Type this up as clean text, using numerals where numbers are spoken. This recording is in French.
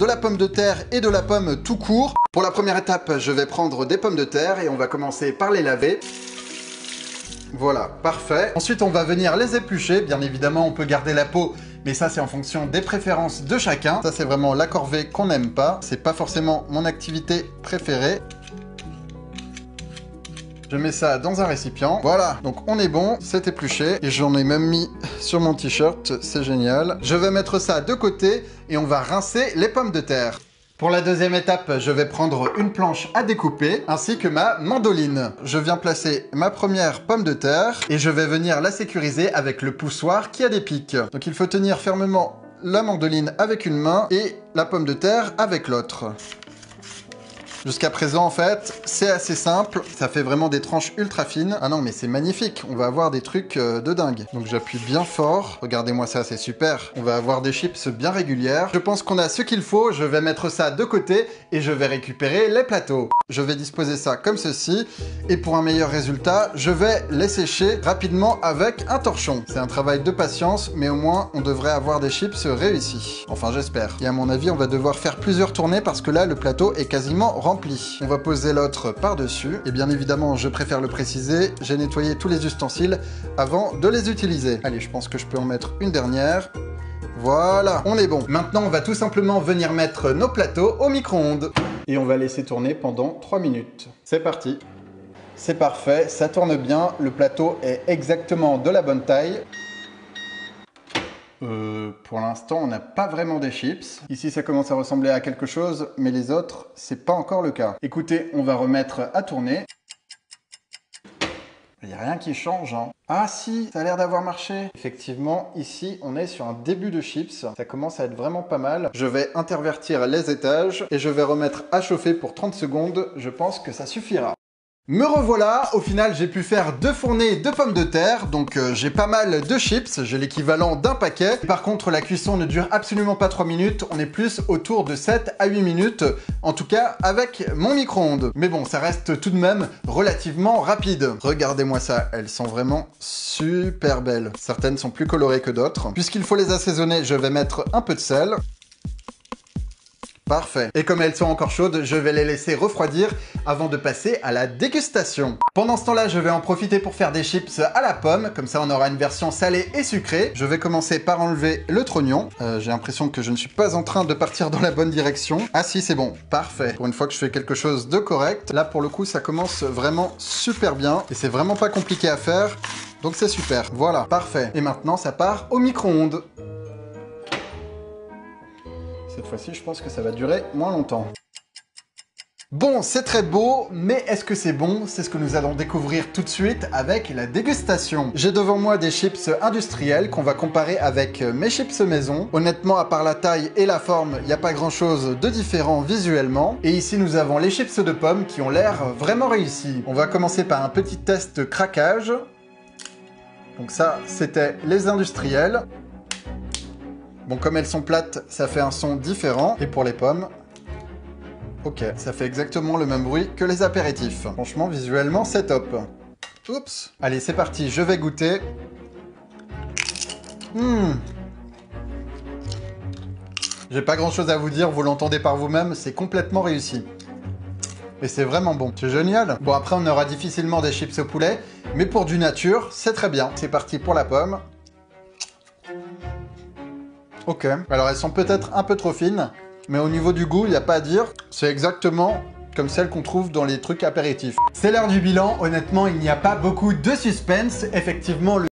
de la pomme de terre et de la pomme tout court. Pour la première étape, je vais prendre des pommes de terre et on va commencer par les laver. Voilà, parfait. Ensuite, on va venir les éplucher. Bien évidemment, on peut garder la peau, mais ça, c'est en fonction des préférences de chacun. Ça, c'est vraiment la corvée qu'on n'aime pas. C'est pas forcément mon activité préférée. Je mets ça dans un récipient. Voilà, donc on est bon, c'est épluché. Et j'en ai même mis sur mon t-shirt, c'est génial. Je vais mettre ça de côté et on va rincer les pommes de terre. Pour la deuxième étape, je vais prendre une planche à découper, ainsi que ma mandoline. Je viens placer ma première pomme de terre et je vais venir la sécuriser avec le poussoir qui a des pics. Donc il faut tenir fermement la mandoline avec une main et la pomme de terre avec l'autre. Jusqu'à présent, en fait, c'est assez simple. Ça fait vraiment des tranches ultra fines. Ah non, mais c'est magnifique. On va avoir des trucs de dingue. Donc j'appuie bien fort. Regardez-moi ça, c'est super. On va avoir des chips bien régulières. Je pense qu'on a ce qu'il faut. Je vais mettre ça de côté et je vais récupérer les plateaux. Je vais disposer ça comme ceci. Et pour un meilleur résultat, je vais les sécher rapidement avec un torchon. C'est un travail de patience, mais au moins, on devrait avoir des chips réussis. Enfin, j'espère. Et à mon avis, on va devoir faire plusieurs tournées parce que là, le plateau est quasiment rempli. On va poser l'autre par-dessus. Et bien évidemment, je préfère le préciser, j'ai nettoyé tous les ustensiles avant de les utiliser. Allez, je pense que je peux en mettre une dernière. Voilà, on est bon. Maintenant, on va tout simplement venir mettre nos plateaux au micro-ondes. Et on va laisser tourner pendant 3 minutes. C'est parti. C'est parfait, ça tourne bien. Le plateau est exactement de la bonne taille. Pour l'instant, on n'a pas vraiment des chips. Ici, ça commence à ressembler à quelque chose, mais les autres, c'est pas encore le cas. Écoutez, on va remettre à tourner. Il n'y a rien qui change, hein. Ah si, ça a l'air d'avoir marché. Effectivement, ici, on est sur un début de chips. Ça commence à être vraiment pas mal. Je vais intervertir les étages et je vais remettre à chauffer pour 30 secondes. Je pense que ça suffira. Me revoilà, au final j'ai pu faire 2 fournées de pommes de terre, donc j'ai pas mal de chips, j'ai l'équivalent d'un paquet. Par contre la cuisson ne dure absolument pas 3 minutes, on est plus autour de 7 à 8 minutes, en tout cas avec mon micro-ondes. Mais bon, ça reste tout de même relativement rapide. Regardez-moi ça, elles sont vraiment super belles. Certaines sont plus colorées que d'autres. Puisqu'il faut les assaisonner, je vais mettre un peu de sel. Parfait. Et comme elles sont encore chaudes, je vais les laisser refroidir avant de passer à la dégustation. Pendant ce temps-là, je vais en profiter pour faire des chips à la pomme. Comme ça, on aura une version salée et sucrée. Je vais commencer par enlever le trognon. J'ai l'impression que je ne suis pas en train de partir dans la bonne direction. Ah si, c'est bon. Parfait. Pour une fois que je fais quelque chose de correct. Là, pour le coup, ça commence vraiment super bien. Et c'est vraiment pas compliqué à faire. Donc c'est super. Voilà, parfait. Et maintenant, ça part au micro-ondes. Cette fois-ci, je pense que ça va durer moins longtemps. Bon, c'est très beau, mais est-ce que c'est bon? C'est ce que nous allons découvrir tout de suite avec la dégustation. J'ai devant moi des chips industriels qu'on va comparer avec mes chips maison. Honnêtement, à part la taille et la forme, il n'y a pas grand-chose de différent visuellement. Et ici, nous avons les chips de pommes qui ont l'air vraiment réussis. On va commencer par un petit test craquage. Donc ça, c'était les industriels. Bon, comme elles sont plates, ça fait un son différent. Et pour les pommes, ok, ça fait exactement le même bruit que les apéritifs. Franchement, visuellement, c'est top. Oups. Allez, c'est parti, je vais goûter. J'ai pas grand chose à vous dire, vous l'entendez par vous-même, c'est complètement réussi. Et c'est vraiment bon, c'est génial. Bon, après, on aura difficilement des chips au poulet, mais pour du nature, c'est très bien. C'est parti pour la pomme. Ok, alors elles sont peut-être un peu trop fines, mais au niveau du goût, il n'y a pas à dire. C'est exactement comme celles qu'on trouve dans les trucs apéritifs. C'est l'heure du bilan, honnêtement, il n'y a pas beaucoup de suspense. Effectivement, le